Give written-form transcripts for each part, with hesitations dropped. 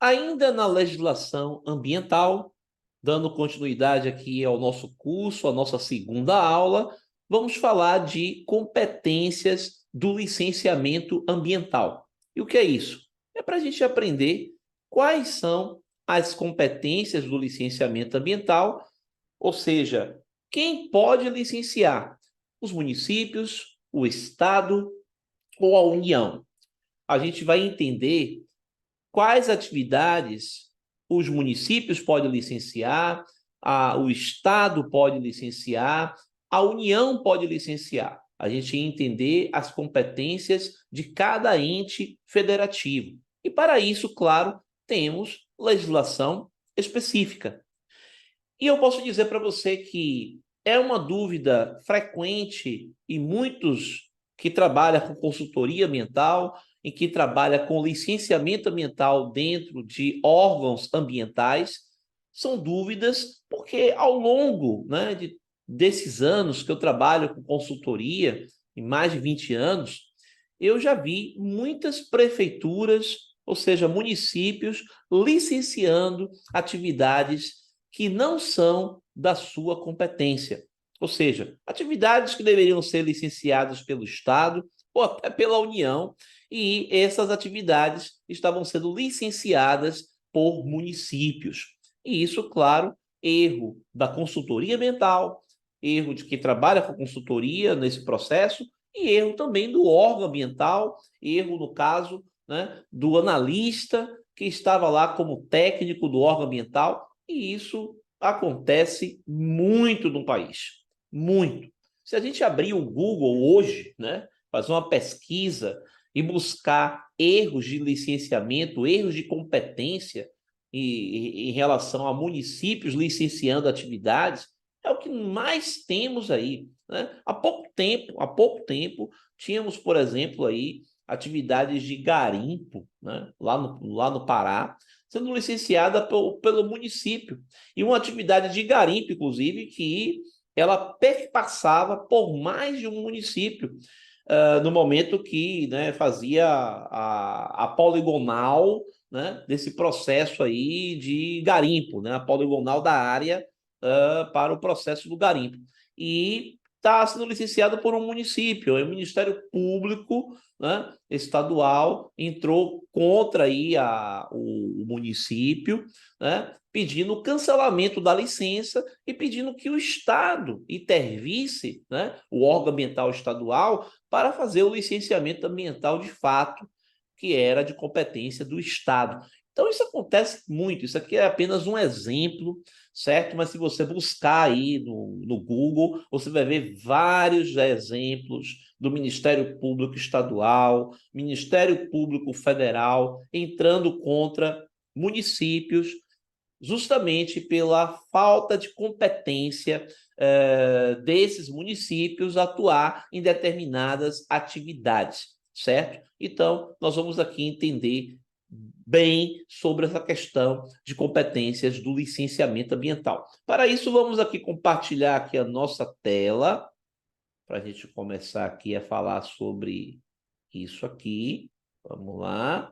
Ainda na legislação ambiental, dando continuidade aqui ao nosso curso, à nossa segunda aula, vamos falar de competências do licenciamento ambiental. E o que é isso? É para a gente aprender quais são as competências do licenciamento ambiental, ou seja, quem pode licenciar? Os municípios, o Estado ou a União? A gente vai entender quais atividades os municípios podem licenciar, o Estado pode licenciar, a União pode licenciar. A gente entender as competências de cada ente federativo. E para isso, claro, temos legislação específica. E eu posso dizer para você que é uma dúvida frequente e muitos que trabalham com consultoria ambiental e que trabalham com licenciamento ambiental dentro de órgãos ambientais, são dúvidas porque ao longo, né, desses anos que eu trabalho com consultoria, em mais de 20 anos, eu já vi muitas prefeituras, ou seja, municípios, licenciando atividades que não são da sua competência. Ou seja, atividades que deveriam ser licenciadas pelo Estado ou até pela União, e essas atividades estavam sendo licenciadas por municípios. E isso, claro, erro da consultoria ambiental, erro de quem trabalha com consultoria nesse processo, e erro também do órgão ambiental, erro, no caso, né, do analista que estava lá como técnico do órgão ambiental, e isso acontece muito no país, muito. Se a gente abrir o Google hoje, né, fazer uma pesquisa e buscar erros de licenciamento, erros de competência em relação a municípios licenciando atividades, é o que mais temos aí, né? Há pouco tempo, tínhamos, por exemplo, aí atividades de garimpo, né, lá no Pará, sendo licenciada pelo município. E uma atividade de garimpo, inclusive, que ela perpassava por mais de um município, no momento que, né, fazia a poligonal, né, desse processo aí de garimpo, né, a poligonal da área para o processo do garimpo. E está sendo licenciado por um município, o Ministério Público, né, estadual entrou contra aí o município, né, pedindo o cancelamento da licença e pedindo que o Estado intervisse, né, o órgão ambiental estadual, para fazer o licenciamento ambiental de fato, que era de competência do Estado. Então, isso acontece muito. Isso aqui é apenas um exemplo, certo? Mas se você buscar aí no Google, você vai ver vários exemplos do Ministério Público Estadual, Ministério Público Federal, entrando contra municípios, justamente pela falta de competência desses municípios atuar em determinadas atividades, certo? Então, nós vamos aqui entender bem sobre essa questão de competências do licenciamento ambiental. Para isso, vamos aqui compartilhar aqui a nossa tela, para a gente começar aqui a falar sobre isso aqui. Vamos lá.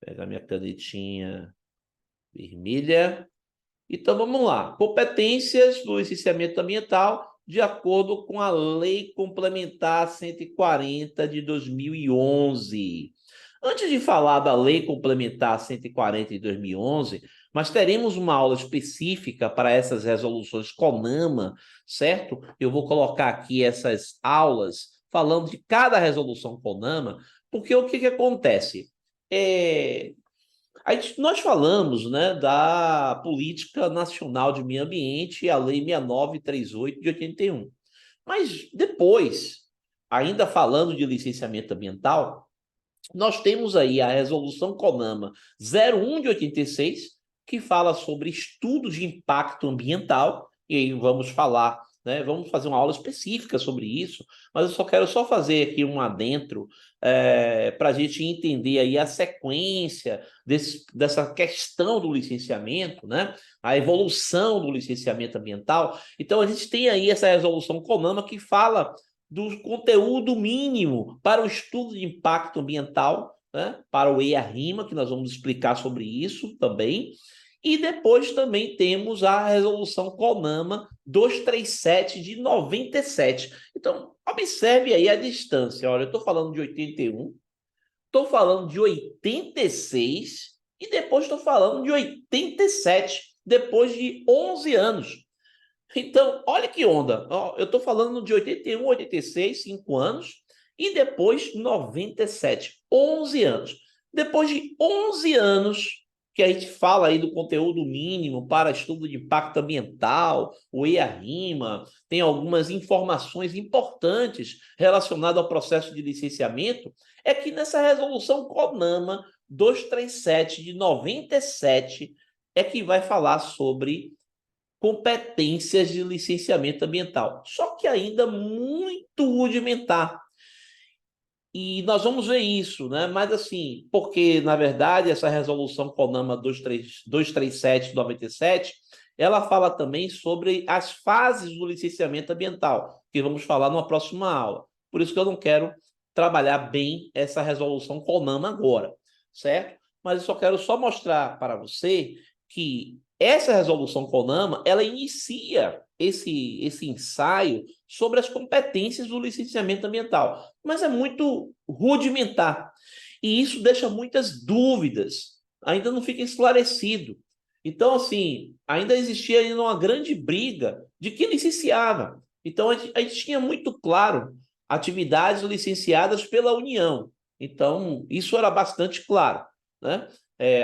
Pegar minha canetinha vermelha. Então, vamos lá. Competências do licenciamento ambiental de acordo com a Lei Complementar 140 de 2011. Antes de falar da Lei Complementar 140 de 2011, nós teremos uma aula específica para essas resoluções CONAMA, certo? Eu vou colocar aqui essas aulas falando de cada resolução CONAMA, porque o que acontece? Nós falamos, né, da Política Nacional de Meio Ambiente e a Lei 6938 de 81. Mas depois, ainda falando de licenciamento ambiental, nós temos aí a Resolução CONAMA 01 de 86, que fala sobre estudos de impacto ambiental, e aí vamos falar, né, vamos fazer uma aula específica sobre isso, mas eu quero fazer aqui um adentro para a gente entender aí a sequência dessa questão do licenciamento, né, a evolução do licenciamento ambiental. Então, a gente tem aí essa resolução CONAMA que fala do conteúdo mínimo para o estudo de impacto ambiental, né, para o EIA-RIMA, que nós vamos explicar sobre isso também. E depois também temos a resolução CONAMA 237 de 97. Então, observe aí a distância. Olha, eu estou falando de 81, estou falando de 86 e depois estou falando de 87, depois de 11 anos. Então, olha que onda. Eu estou falando de 81, 86, 5 anos, e depois 97, 11 anos. Depois de 11 anos que a gente fala aí do conteúdo mínimo para estudo de impacto ambiental, o EIA-RIMA, tem algumas informações importantes relacionadas ao processo de licenciamento, é que nessa resolução CONAMA 237 de 97 é que vai falar sobre competências de licenciamento ambiental, só que ainda muito rudimentar. E nós vamos ver isso, né? Mas assim, porque, na verdade, essa resolução CONAMA 237 de 97, ela fala também sobre as fases do licenciamento ambiental, que vamos falar numa próxima aula. Por isso que eu não quero trabalhar bem essa resolução CONAMA agora, certo? Mas eu só quero mostrar para você que essa resolução CONAMA, ela inicia esse ensaio sobre as competências do licenciamento ambiental, mas é muito rudimentar. E isso deixa muitas dúvidas, ainda não fica esclarecido. Então, assim, ainda existia ainda uma grande briga de quem licenciava. Então, a gente tinha muito claro atividades licenciadas pela União. Então, isso era bastante claro, né?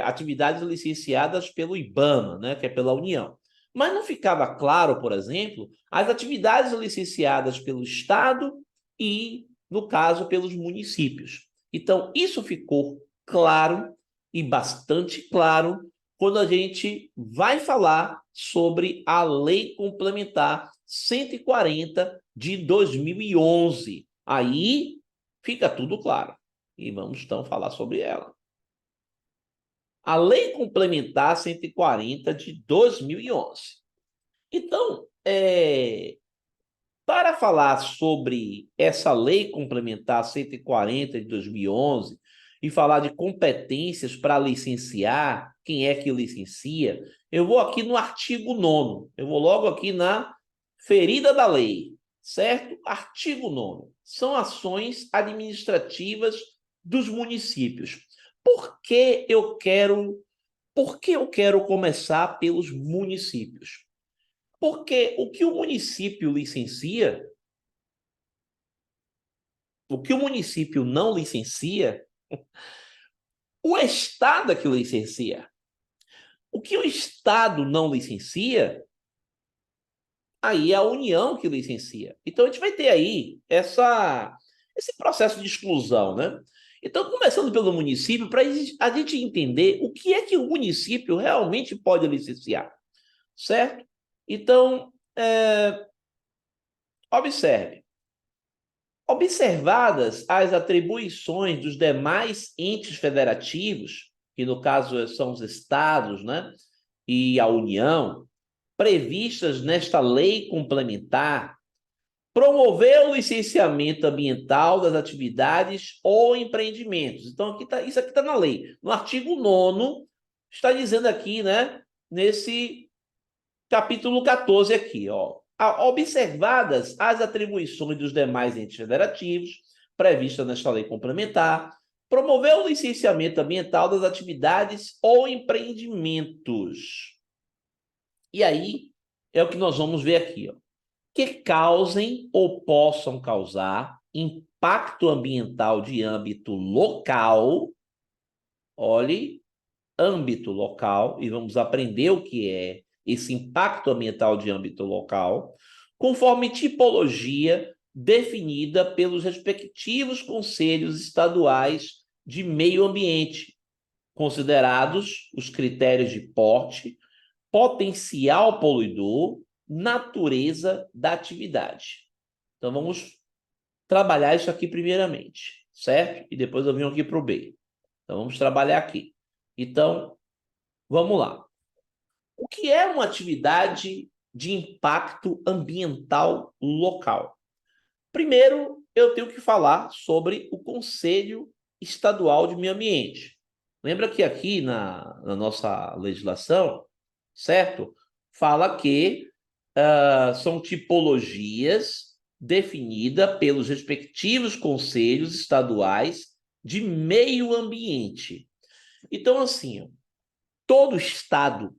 Atividades licenciadas pelo IBAMA, né, que é pela União. Mas não ficava claro, por exemplo, as atividades licenciadas pelo Estado e, no caso, pelos municípios. Então, isso ficou claro e bastante claro quando a gente vai falar sobre a Lei Complementar 140 de 2011. Aí fica tudo claro. E vamos então falar sobre ela. A Lei Complementar 140 de 2011. Então, para falar sobre essa Lei Complementar 140 de 2011 e falar de competências para licenciar, quem é que licencia, eu vou aqui no artigo 9º, eu vou logo aqui na ferida da lei, certo? Artigo 9º, são ações administrativas dos municípios. Por que eu quero começar pelos municípios? Porque o que o município licencia, o que o município não licencia, o Estado é que licencia. O que o Estado não licencia, aí é a União que licencia. Então, a gente vai ter aí esse processo de exclusão, né? Então, começando pelo município, para a gente entender o que é que o município realmente pode licenciar, certo? Então, observe. Observadas as atribuições dos demais entes federativos, que no caso são os estados, né, e a União, previstas nesta lei complementar, promover o licenciamento ambiental das atividades ou empreendimentos. Então, isso aqui está na lei. No artigo 9º, está dizendo aqui, né, nesse capítulo 14 aqui, ó. Observadas as atribuições dos demais entes federativos, previstas nesta lei complementar, promover o licenciamento ambiental das atividades ou empreendimentos. E aí é o que nós vamos ver aqui, ó. Que causem ou possam causar impacto ambiental de âmbito local, olhe, âmbito local, e vamos aprender o que é esse impacto ambiental de âmbito local, conforme tipologia definida pelos respectivos conselhos estaduais de meio ambiente, considerados os critérios de porte, potencial poluidor, natureza da atividade. Então, vamos trabalhar isso aqui primeiramente, certo? E depois eu venho aqui para o B. Então, vamos trabalhar aqui. Então, vamos lá. O que é uma atividade de impacto ambiental local? Primeiro, eu tenho que falar sobre o Conselho estadual de meio ambiente. Lembra que aqui na nossa legislação, certo? Fala que são tipologias definidas pelos respectivos conselhos estaduais de meio ambiente. Então, assim, ó, todo estado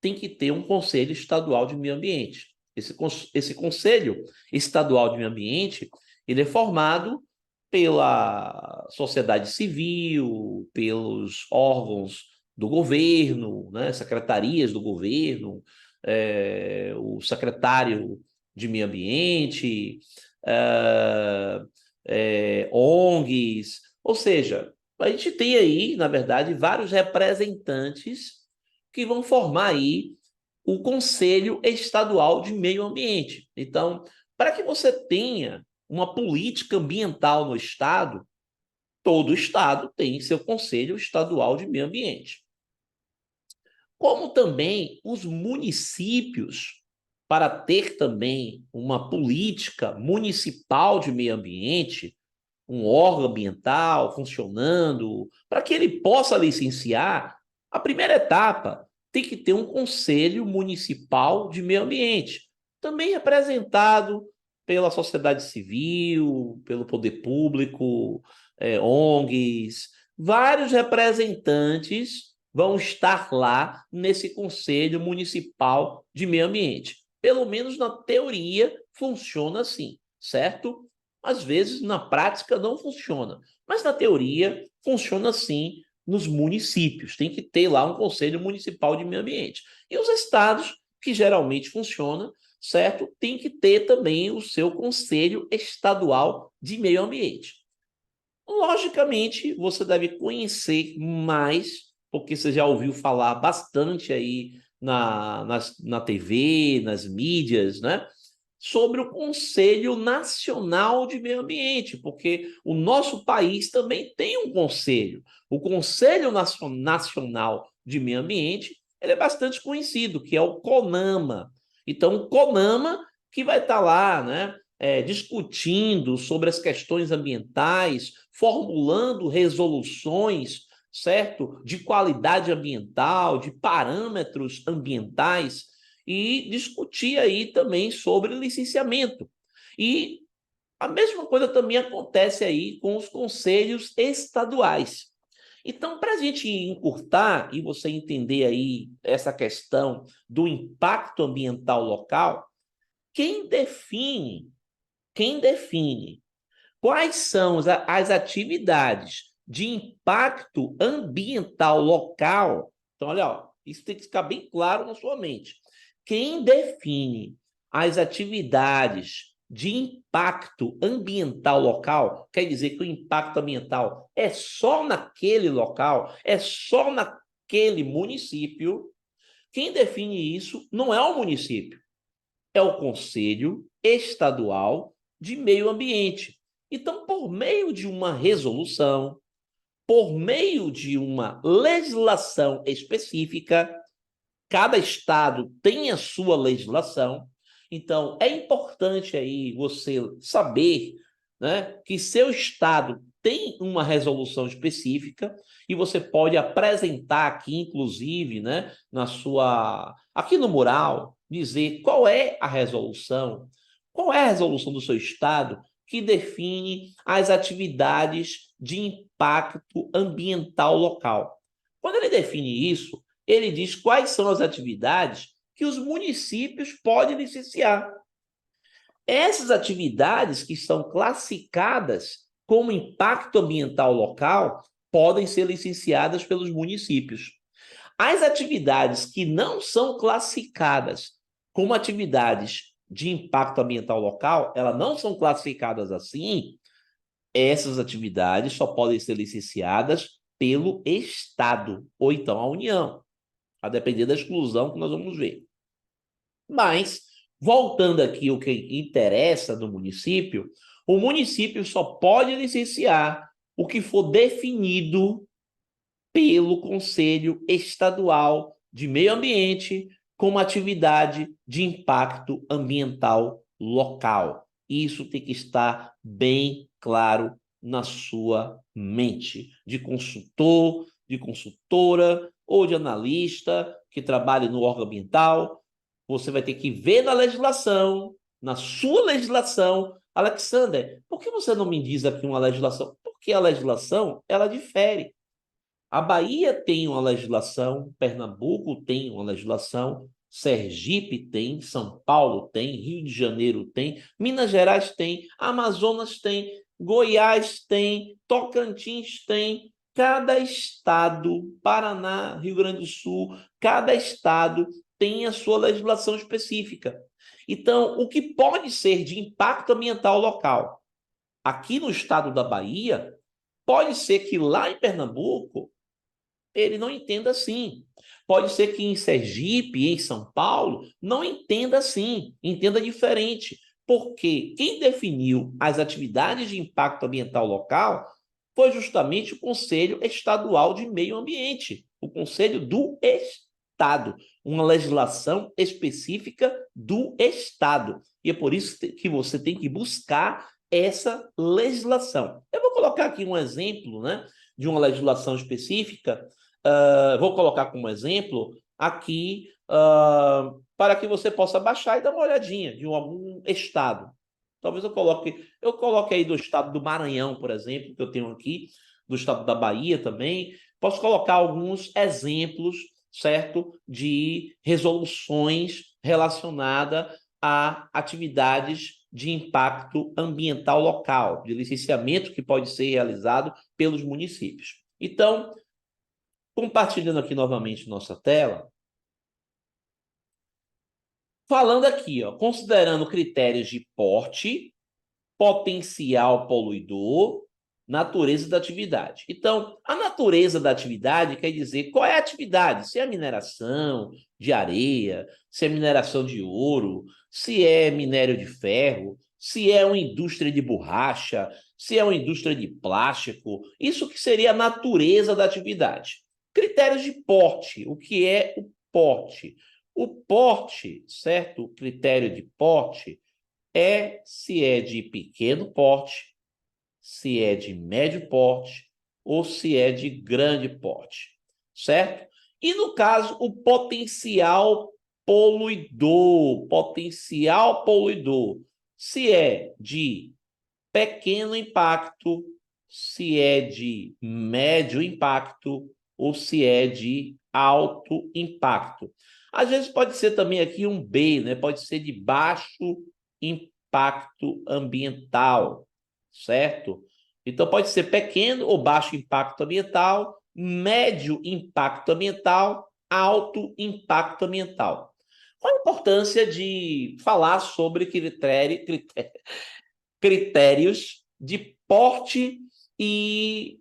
tem que ter um conselho estadual de meio ambiente. Esse conselho estadual de meio ambiente, ele é formado pela sociedade civil, pelos órgãos do governo, né, secretarias do governo, o secretário de meio ambiente, ONGs, ou seja, a gente tem aí, na verdade, vários representantes que vão formar aí o Conselho Estadual de Meio Ambiente. Então, para que você tenha uma política ambiental no Estado, todo Estado tem seu Conselho Estadual de Meio Ambiente. Como também os municípios, para ter também uma política municipal de meio ambiente, um órgão ambiental funcionando, para que ele possa licenciar, a primeira etapa tem que ter um conselho municipal de meio ambiente, também representado pela sociedade civil, pelo poder público, ONGs, vários representantes vão estar lá nesse conselho municipal de meio ambiente. Pelo menos na teoria funciona assim, certo? Às vezes, na prática, não funciona. Mas, na teoria, funciona assim nos municípios. Tem que ter lá um Conselho Municipal de Meio Ambiente. E os estados, que geralmente funciona, certo? Tem que ter também o seu Conselho Estadual de Meio Ambiente. Logicamente, você deve conhecer mais, porque você já ouviu falar bastante aí na TV, nas mídias, né? Sobre o Conselho Nacional de Meio Ambiente, porque o nosso país também tem um conselho. O Conselho Nacional de Meio Ambiente, ele é bastante conhecido, que é o CONAMA. Então, o CONAMA que vai estar lá, né, discutindo sobre as questões ambientais, formulando resoluções, certo, de qualidade ambiental, de parâmetros ambientais, e discutir aí também sobre licenciamento. E a mesma coisa também acontece aí com os conselhos estaduais. Então, para a gente encurtar e você entender aí essa questão do impacto ambiental local, quem define, quem define quais são as atividades de impacto ambiental local? Então, olha, ó, isso tem que ficar bem claro na sua mente. Quem define as atividades de impacto ambiental local, quer dizer que o impacto ambiental é só naquele local, é só naquele município. Quem define isso não é o município, é o Conselho Estadual de Meio Ambiente. Então, por meio de uma resolução, por meio de uma legislação específica, cada estado tem a sua legislação. Então, é importante aí você saber, né, que seu estado tem uma resolução específica e você pode apresentar aqui, inclusive, né, aqui no mural, dizer qual é a resolução do seu estado que define as atividades de impacto ambiental local. Quando ele define isso, ele diz quais são as atividades que os municípios podem licenciar. Essas atividades que são classificadas como impacto ambiental local podem ser licenciadas pelos municípios. As atividades que não são classificadas como atividades de impacto ambiental local, elas não são classificadas assim, essas atividades só podem ser licenciadas pelo Estado ou então a União, a depender da exclusão que nós vamos ver. Mas, voltando aqui ao que interessa do município, o município só pode licenciar o que for definido pelo Conselho Estadual de Meio Ambiente como atividade de impacto ambiental local. Isso tem que estar bem claro na sua mente, de consultor, de consultora ou de analista que trabalhe no órgão ambiental. Você vai ter que ver na legislação, na sua legislação. Alexander, por que você não me diz aqui uma legislação? Porque a legislação, ela difere. A Bahia tem uma legislação, Pernambuco tem uma legislação, Sergipe tem, São Paulo tem, Rio de Janeiro tem, Minas Gerais tem, Amazonas tem, Goiás tem, Tocantins tem. Cada estado, Paraná, Rio Grande do Sul, cada estado tem a sua legislação específica. Então, o que pode ser de impacto ambiental local aqui no estado da Bahia, pode ser que lá em Pernambuco ele não entenda assim. Pode ser que em Sergipe, em São Paulo, não entenda assim, entenda diferente. Porque quem definiu as atividades de impacto ambiental local foi justamente o Conselho Estadual de Meio Ambiente, o Conselho do Estado, uma legislação específica do Estado. E é por isso que você tem que buscar essa legislação. Eu vou colocar aqui um exemplo, né, de uma legislação específica. Vou colocar como exemplo aqui para que você possa baixar e dar uma olhadinha de algum estado. Talvez eu coloque aí do estado do Maranhão, por exemplo, que eu tenho aqui, do estado da Bahia também. Posso colocar alguns exemplos, certo, de resoluções relacionadas a atividades de impacto ambiental local, de licenciamento que pode ser realizado pelos municípios. Então, compartilhando aqui novamente nossa tela, falando aqui, ó, considerando critérios de porte, potencial poluidor, natureza da atividade. Então, a natureza da atividade quer dizer qual é a atividade, se é mineração de areia, se é mineração de ouro, se é minério de ferro, se é uma indústria de borracha, se é uma indústria de plástico, isso que seria a natureza da atividade. Critérios de porte, o que é o porte? O porte, certo? O critério de porte é se é de pequeno porte, se é de médio porte ou se é de grande porte, certo? E no caso, o potencial poluidor, se é de pequeno impacto, se é de médio impacto ou se é de alto impacto. Às vezes pode ser também aqui um B, né? Pode ser de baixo impacto ambiental, certo? Então pode ser pequeno ou baixo impacto ambiental, médio impacto ambiental, alto impacto ambiental. Qual a importância de falar sobre critérios de porte e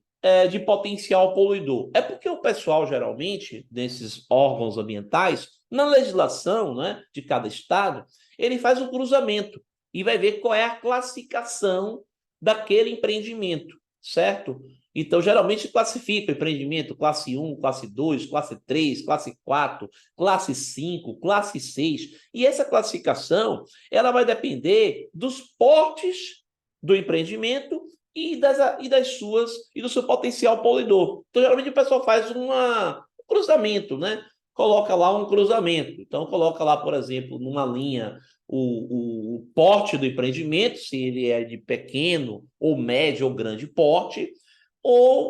de potencial poluidor? É porque o pessoal, geralmente, desses órgãos ambientais, na legislação, né, de cada estado, ele faz um cruzamento e vai ver qual é a classificação daquele empreendimento, certo? Então, geralmente, classifica o empreendimento classe 1, classe 2, classe 3, classe 4, classe 5, classe 6. E essa classificação ela vai depender dos portes do empreendimento e do seu potencial poluidor. Então, geralmente, o pessoal faz um cruzamento, né? Coloca lá um cruzamento. Então, coloca lá, por exemplo, numa linha o porte do empreendimento, se ele é de pequeno ou médio ou grande porte,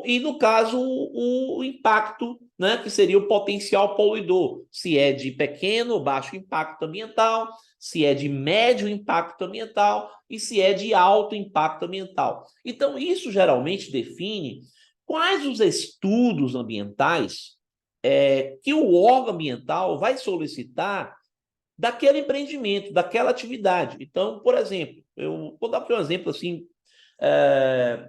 e no caso o impacto, né, que seria o potencial poluidor, se é de pequeno ou baixo impacto ambiental, se é de médio impacto ambiental e se é de alto impacto ambiental. Então, isso geralmente define quais os estudos ambientais que o órgão ambiental vai solicitar daquele empreendimento, daquela atividade. Então, por exemplo, eu vou dar aqui um exemplo assim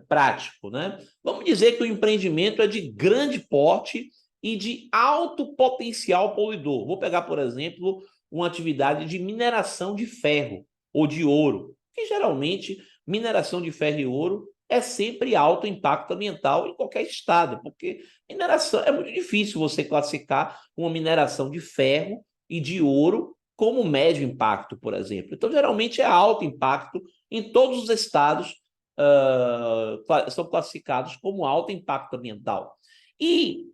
prático, né? Vamos dizer que o empreendimento é de grande porte e de alto potencial poluidor. Vou pegar, por exemplo, uma atividade de mineração de ferro ou de ouro, que geralmente mineração de ferro e ouro é sempre alto impacto ambiental em qualquer estado, porque mineração é muito difícil você classificar uma mineração de ferro e de ouro como médio impacto, por exemplo. Então, geralmente é alto impacto em todos os estados são classificados como alto impacto ambiental. E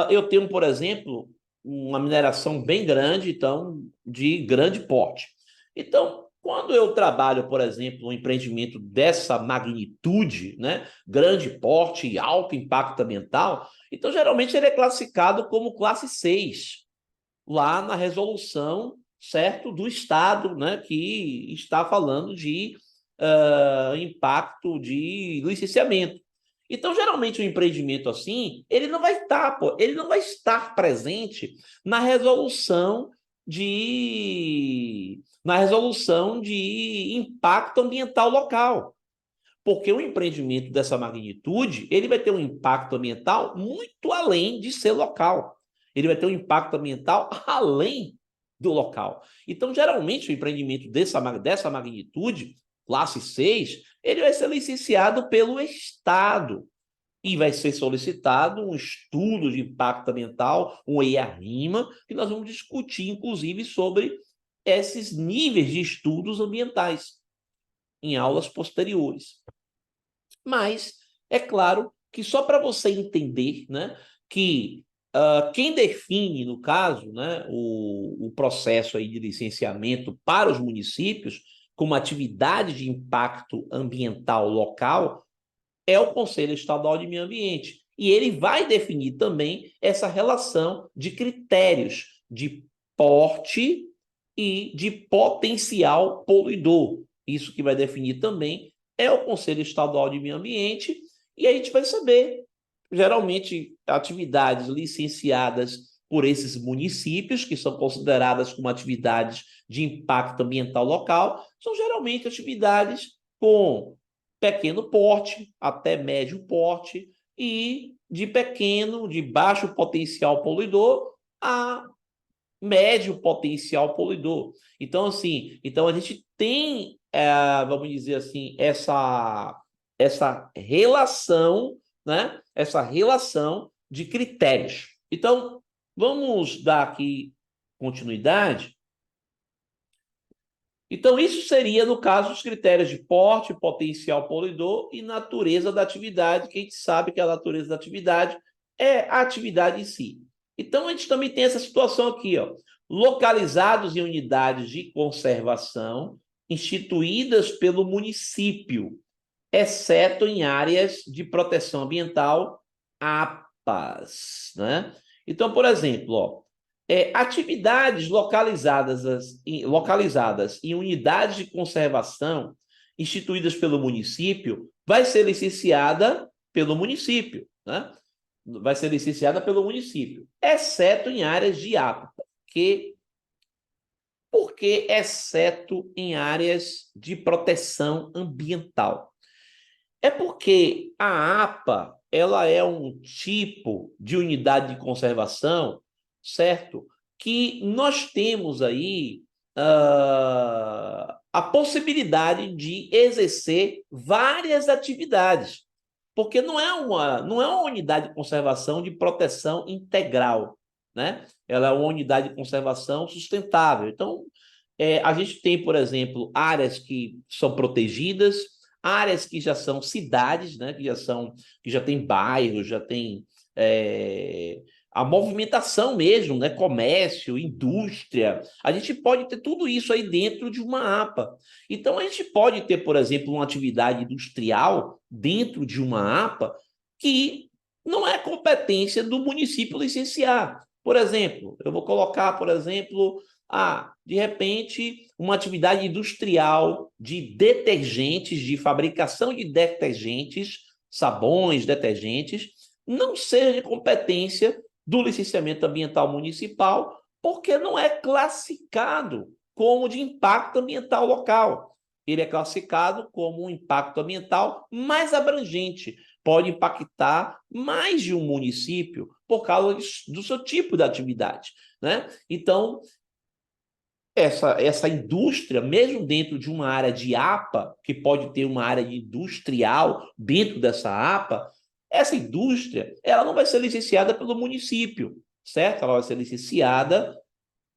eu tenho, por exemplo, uma mineração bem grande, então, de grande porte. Então, quando eu trabalho, por exemplo, um empreendimento dessa magnitude, né, grande porte e alto impacto ambiental, então, geralmente, ele é classificado como classe 6, lá na resolução, certo, do Estado, né, que está falando de impacto de licenciamento. Então, geralmente, um empreendimento assim, ele não vai estar presente na resolução de impacto ambiental local. Porque um empreendimento dessa magnitude, ele vai ter um impacto ambiental muito além de ser local. Ele vai ter um impacto ambiental além do local. Então, geralmente, o empreendimento dessa magnitude, classe 6, ele vai ser licenciado pelo Estado e vai ser solicitado um estudo de impacto ambiental, um EIA-RIMA, que nós vamos discutir, inclusive, sobre esses níveis de estudos ambientais em aulas posteriores. Mas é claro que só para você entender, né, que quem define, no caso, né, o processo aí de licenciamento para os municípios como atividade de impacto ambiental local é o Conselho Estadual de Meio Ambiente. E ele vai definir também essa relação de critérios de porte e de potencial poluidor. Isso que vai definir também é o Conselho Estadual de Meio Ambiente, e a gente vai saber, geralmente, atividades licenciadas por esses municípios, que são consideradas como atividades de impacto ambiental local, são geralmente atividades com pequeno porte até médio porte e de baixo potencial poluidor a médio potencial poluidor. Então, assim, então a gente tem, vamos dizer assim, essa relação, né? Essa relação de critérios. Então, vamos dar aqui continuidade. Então, isso seria, no caso, os critérios de porte, potencial poluidor e natureza da atividade, que a gente sabe que a natureza da atividade é a atividade em si. Então, a gente também tem essa situação aqui, ó, localizados em unidades de conservação instituídas pelo município, exceto em áreas de proteção ambiental, APAs, né? Então, por exemplo, ó, atividades localizadas em unidades de conservação instituídas pelo município vai ser licenciada pelo município, né? Vai ser licenciada pelo município, exceto em áreas de APA. Por que exceto em áreas de proteção ambiental? É porque a APA ela é um tipo de unidade de conservação, certo? Que nós temos aí a possibilidade de exercer várias atividades, porque não é uma unidade de conservação de proteção integral, né? Ela é uma unidade de conservação sustentável. Então, a gente tem, por exemplo, áreas que são protegidas, áreas que já são cidades, né? Que já tem bairros, já tem a movimentação mesmo, né? Comércio, indústria. A gente pode ter tudo isso aí dentro de uma APA. Então, a gente pode ter, por exemplo, uma atividade industrial dentro de uma APA que não é competência do município licenciar. Por exemplo, eu vou colocar, por exemplo, de repente, uma atividade industrial de detergentes, de fabricação de detergentes, sabões, detergentes, não seja de competência do licenciamento ambiental municipal, porque não é classificado como de impacto ambiental local. Ele é classificado como um impacto ambiental mais abrangente, pode impactar mais de um município por causa do seu tipo de atividade, né? Então, essa indústria, mesmo dentro de uma área de APA, que pode ter uma área industrial dentro dessa APA, essa indústria ela não vai ser licenciada pelo município, certo? Ela vai ser licenciada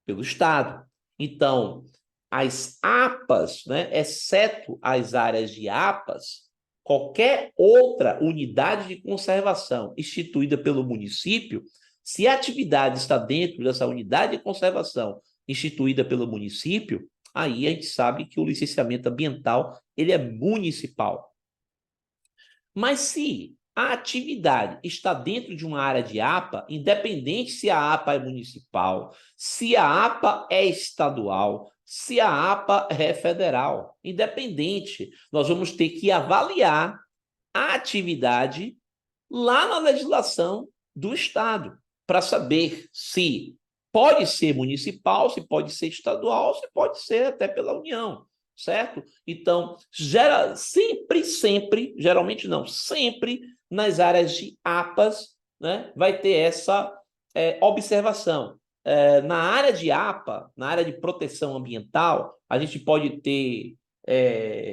pelo Estado. Então, as APAs, né, exceto as áreas de APAs, qualquer outra unidade de conservação instituída pelo município, se a atividade está dentro dessa unidade de conservação instituída pelo município, aí a gente sabe que o licenciamento ambiental ele é municipal. Mas se a atividade está dentro de uma área de APA, independente se a APA é municipal, se a APA é estadual, se a APA é federal, independente, nós vamos ter que avaliar a atividade lá na legislação do Estado, para saber se pode ser municipal, se pode ser estadual, se pode ser até pela União, certo? Então, sempre, geralmente não, sempre nas áreas de APAs, né, vai ter essa observação. Na área de APA, na área de proteção ambiental, a gente pode ter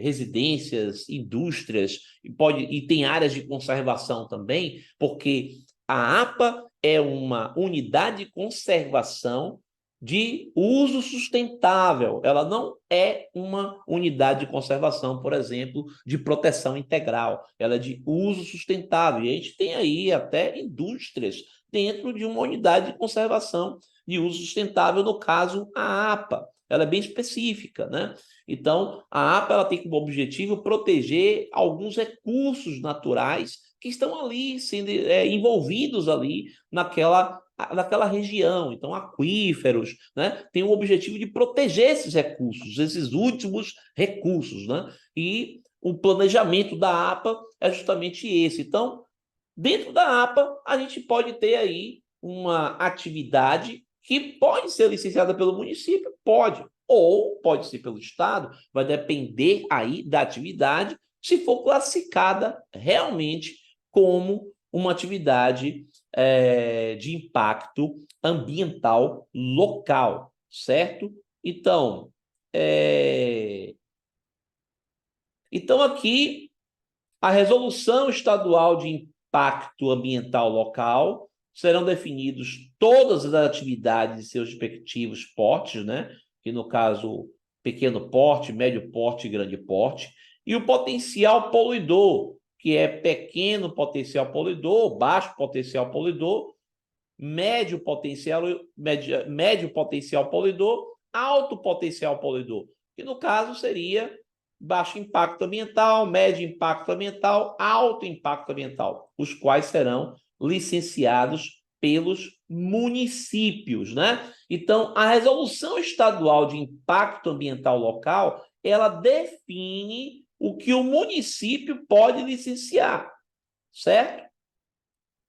residências, indústrias, e tem áreas de conservação também, porque a APA é uma unidade de conservação de uso sustentável. Ela não é uma unidade de conservação, por exemplo, de proteção integral. Ela é de uso sustentável. E a gente tem aí até indústrias dentro de uma unidade de conservação de uso sustentável, no caso, a APA. Ela é bem específica, né? Então, a APA ela tem como objetivo proteger alguns recursos naturais que estão ali sendo envolvidos ali naquela região. Então, aquíferos, né, tem o objetivo de proteger esses recursos, esses últimos recursos, né? E o planejamento da APA é justamente esse. Então, dentro da APA, a gente pode ter aí uma atividade que pode ser licenciada pelo município, pode, ou pode ser pelo Estado, vai depender aí da atividade, se for classificada realmente como uma atividade de impacto ambiental local, certo? Então, aqui a resolução estadual de impacto ambiental local serão definidos todas as atividades e seus respectivos portes, né? Que no caso, pequeno porte, médio porte e grande porte, e o potencial poluidor, que é pequeno potencial poluidor, baixo potencial poluidor, médio potencial poluidor, alto potencial poluidor, que no caso seria baixo impacto ambiental, médio impacto ambiental, alto impacto ambiental, os quais serão licenciados pelos municípios, né? Então, a resolução estadual de impacto ambiental local, ela define o que o município pode licenciar, certo?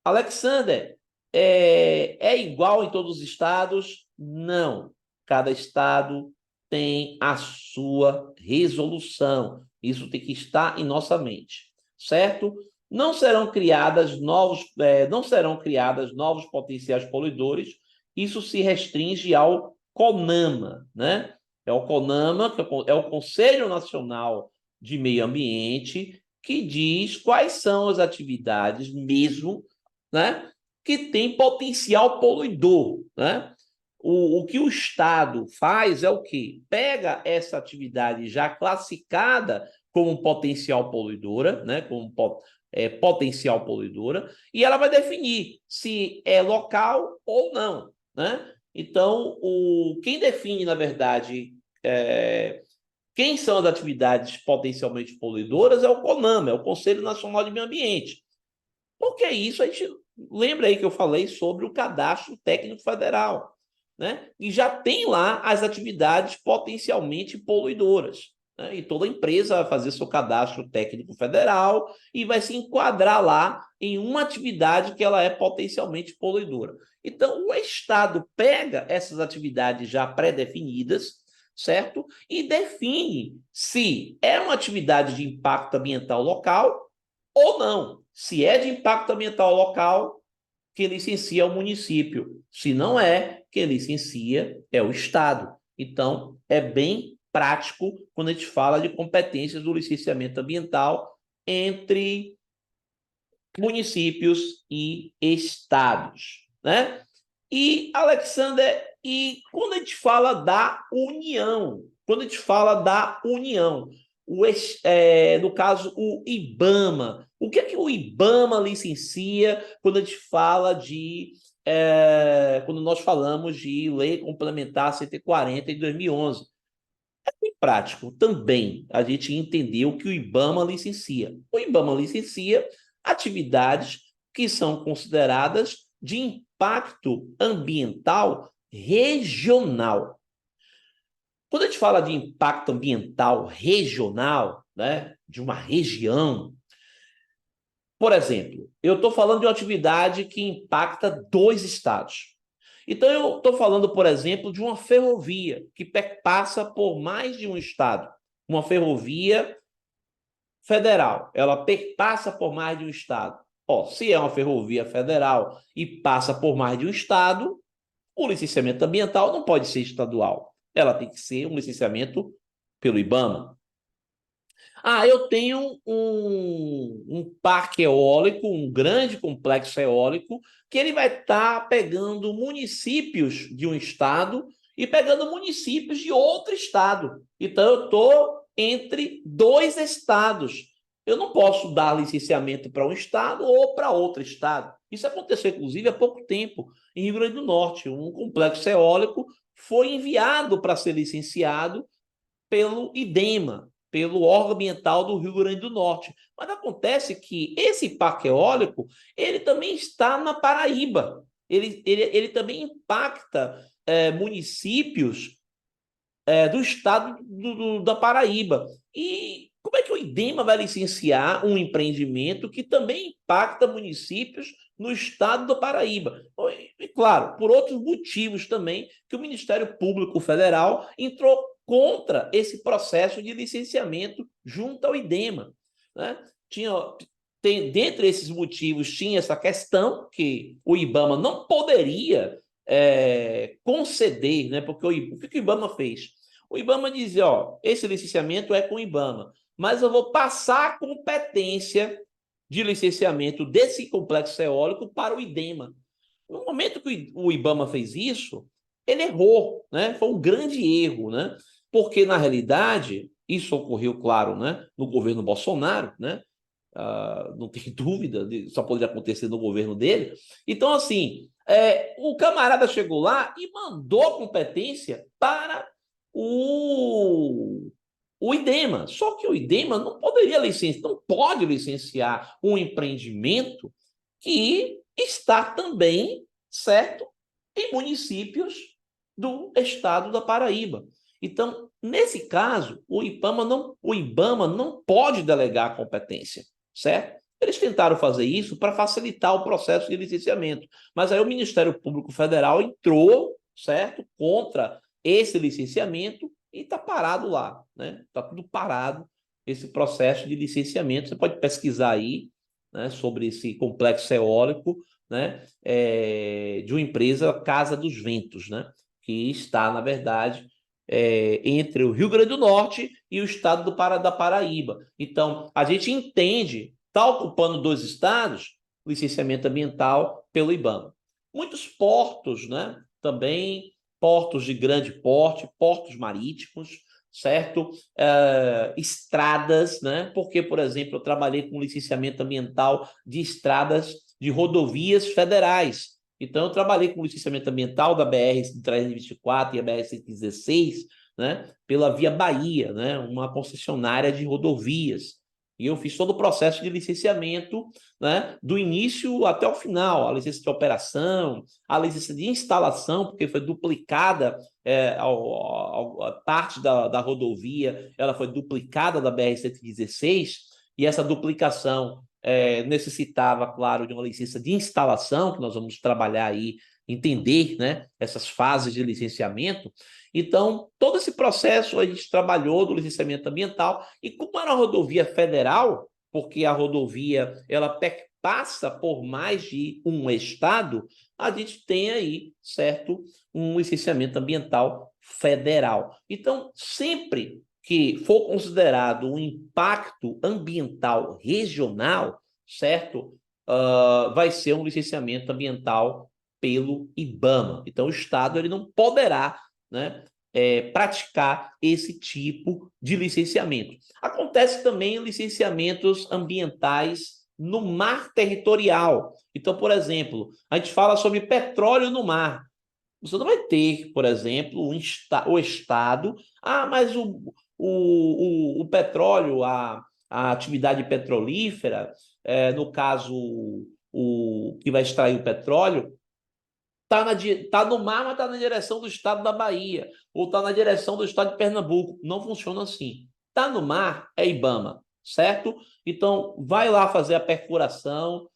Alexander, é igual em todos os estados? Não. Cada estado tem a sua resolução. Isso tem que estar em nossa mente, certo? Não serão criadas novos potenciais poluidores. Isso se restringe ao CONAMA, né? É o CONAMA, que é o Conselho Nacional de Meio Ambiente, que diz quais são as atividades mesmo, né, que tem potencial poluidor, né? O que o Estado faz é o quê? Pega essa atividade já classificada como potencial poluidora, né? Como potencial poluidora, e ela vai definir se é local ou não, né? Então, quem define, na verdade, quem são as atividades potencialmente poluidoras é o CONAMA, é o Conselho Nacional de Meio Ambiente. Porque isso a gente lembra aí que eu falei sobre o cadastro técnico federal, né? E já tem lá as atividades potencialmente poluidoras, né? E toda empresa vai fazer seu cadastro técnico federal e vai se enquadrar lá em uma atividade que ela é potencialmente poluidora. Então, o Estado pega essas atividades já pré-definidas, certo? E define se é uma atividade de impacto ambiental local ou não. Se é de impacto ambiental local, quem licencia é o município. Se não é, quem licencia é o Estado. Então, é bem prático quando a gente fala de competências do licenciamento ambiental entre municípios e estados, né? E, Alexander, quando a gente fala da União, no caso, o IBAMA. O que é que o IBAMA licencia quando a gente fala quando nós falamos de Lei Complementar 140 de 2011? Em prático, também a gente entendeu que o IBAMA licencia. O IBAMA licencia atividades que são consideradas de impacto ambiental regional. Quando a gente fala de impacto ambiental regional, né, de uma região, por exemplo, eu estou falando de uma atividade que impacta 2 estados. Então, eu estou falando, por exemplo, de uma ferrovia que passa por mais de um estado. Uma ferrovia federal, ela passa por mais de um estado. Se é uma ferrovia federal e passa por mais de um estado, o licenciamento ambiental não pode ser estadual. Ela tem que ser um licenciamento pelo IBAMA. Eu tenho um parque eólico, um grande complexo eólico, que ele vai estar pegando municípios de um estado e pegando municípios de outro estado. Então, eu estou entre 2 estados. Eu não posso dar licenciamento para um estado ou para outro estado. Isso aconteceu, inclusive, há pouco tempo, em Rio Grande do Norte. Um complexo eólico foi enviado para ser licenciado pelo IDEMA, pelo órgão ambiental do Rio Grande do Norte. Mas acontece que esse parque eólico, ele também está na Paraíba. Ele também impacta municípios do estado da Paraíba. E como é que o IDEMA vai licenciar um empreendimento que também impacta municípios no estado da Paraíba? E, claro, por outros motivos também, que o Ministério Público Federal entrou contra esse processo de licenciamento junto ao IDEMA. Né? Dentre esses motivos, tinha essa questão que o IBAMA não poderia conceder, né? Porque o que o IBAMA fez? O IBAMA dizia, esse licenciamento é com o IBAMA, mas eu vou passar a competência de licenciamento desse complexo eólico para o IDEMA. No momento que o IBAMA fez isso, ele errou, né? Foi um grande erro, né? Porque, na realidade, isso ocorreu, claro, né? No governo Bolsonaro, né? Não tem dúvida, só poderia acontecer no governo dele. Então, assim, o camarada chegou lá e mandou a competência para o IDEMA. Só que o IDEMA não pode licenciar um empreendimento que está também, certo, em municípios do estado da Paraíba. Então, nesse caso, o IBAMA não pode delegar a competência, certo? Eles tentaram fazer isso para facilitar o processo de licenciamento, mas aí o Ministério Público Federal entrou, certo, contra esse licenciamento e está parado lá, né? Está tudo parado esse processo de licenciamento. Você pode pesquisar aí, né, sobre esse complexo eólico, né, de uma empresa Casa dos Ventos, né, que está, na verdade, entre o Rio Grande do Norte e o estado da Paraíba. Então, a gente entende, está ocupando 2 estados, licenciamento ambiental pelo IBAMA. Muitos portos, né, também portos de grande porte, portos marítimos, certo? Estradas, né? Porque, por exemplo, eu trabalhei com licenciamento ambiental de estradas de rodovias federais. Então, eu trabalhei com licenciamento ambiental da BR-324 e a BR-116, né? Pela Via Bahia, né? Uma concessionária de rodovias. E eu fiz todo o processo de licenciamento, né, do início até o final, a licença de operação, a licença de instalação, porque foi duplicada, a parte da rodovia, ela foi duplicada da BR-116, e essa duplicação necessitava, claro, de uma licença de instalação, que nós vamos trabalhar aí, entender, né, essas fases de licenciamento. Então, todo esse processo a gente trabalhou do licenciamento ambiental, e como era uma rodovia federal, porque a rodovia ela passa por mais de um estado, a gente tem aí, certo, um licenciamento ambiental federal. Então, sempre que for considerado um impacto ambiental regional, certo, vai ser um licenciamento ambiental pelo IBAMA. Então, o Estado ele não poderá, né, praticar esse tipo de licenciamento. Acontece também licenciamentos ambientais no mar territorial. Então, por exemplo, a gente fala sobre petróleo no mar. Você não vai ter, por exemplo, o Estado. Ah, mas o petróleo, a atividade petrolífera, no caso, o que vai extrair o petróleo, tá no mar, mas está na direção do estado da Bahia, ou está na direção do estado de Pernambuco. Não funciona assim. Está no mar, é IBAMA, certo? Então, vai lá fazer a perfuração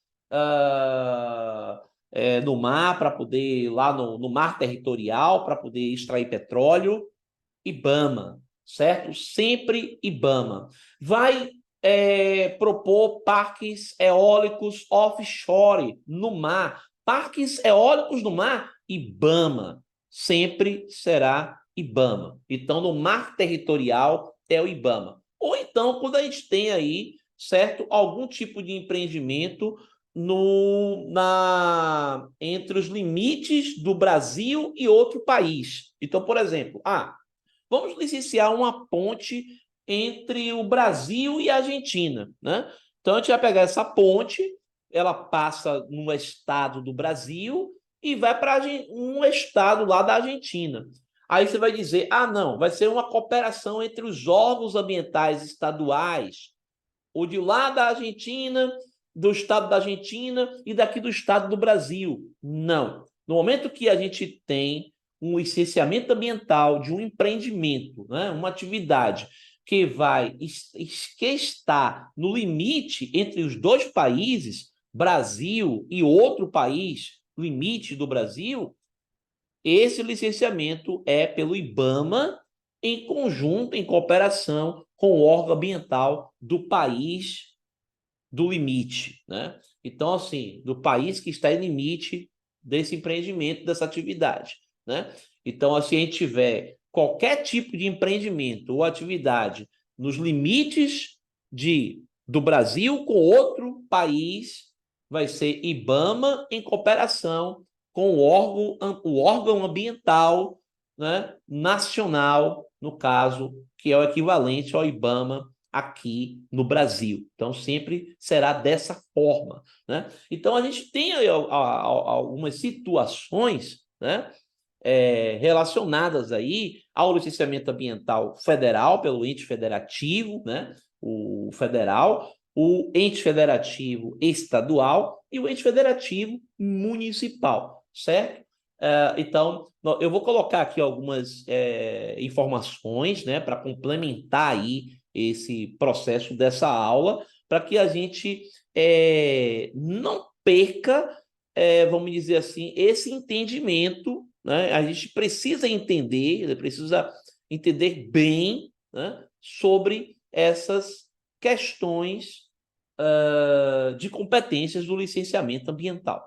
no mar, para poder, lá no mar territorial, para poder extrair petróleo, IBAMA, certo? Sempre IBAMA. Vai propor parques eólicos offshore, no mar. Parques eólicos no mar, IBAMA. Sempre será IBAMA. Então, no mar territorial é o IBAMA. Ou então, quando a gente tem aí, certo, algum tipo de empreendimento entre os limites do Brasil e outro país. Então, por exemplo, vamos licenciar uma ponte entre o Brasil e a Argentina, né? Então, a gente vai pegar essa ponte, ela passa no estado do Brasil e vai para um estado lá da Argentina. Aí você vai dizer, não, vai ser uma cooperação entre os órgãos ambientais estaduais, o de lá da Argentina, do estado da Argentina e daqui do estado do Brasil. Não. No momento que a gente tem um licenciamento ambiental de um empreendimento, né, uma atividade que está no limite entre os dois países, Brasil e outro país, limite do Brasil, esse licenciamento é pelo IBAMA, em conjunto, em cooperação com o órgão ambiental do país do limite, né? Então, assim, do país que está em limite desse empreendimento, dessa atividade, né? Então, assim, a gente tiver qualquer tipo de empreendimento ou atividade nos limites do Brasil com outro país, vai ser IBAMA em cooperação com o órgão ambiental, né, nacional, no caso, que é o equivalente ao IBAMA aqui no Brasil. Então, sempre será dessa forma, né? Então, a gente tem algumas situações, né, relacionadas aí ao licenciamento ambiental federal, pelo ente federativo, né, o federal, o ente federativo estadual e o ente federativo municipal, certo? Então, eu vou colocar aqui algumas informações, né, para complementar aí esse processo dessa aula, para que a gente não perca, vamos dizer assim, esse entendimento, né? A gente precisa entender bem, né, sobre essas questões de competências do licenciamento ambiental.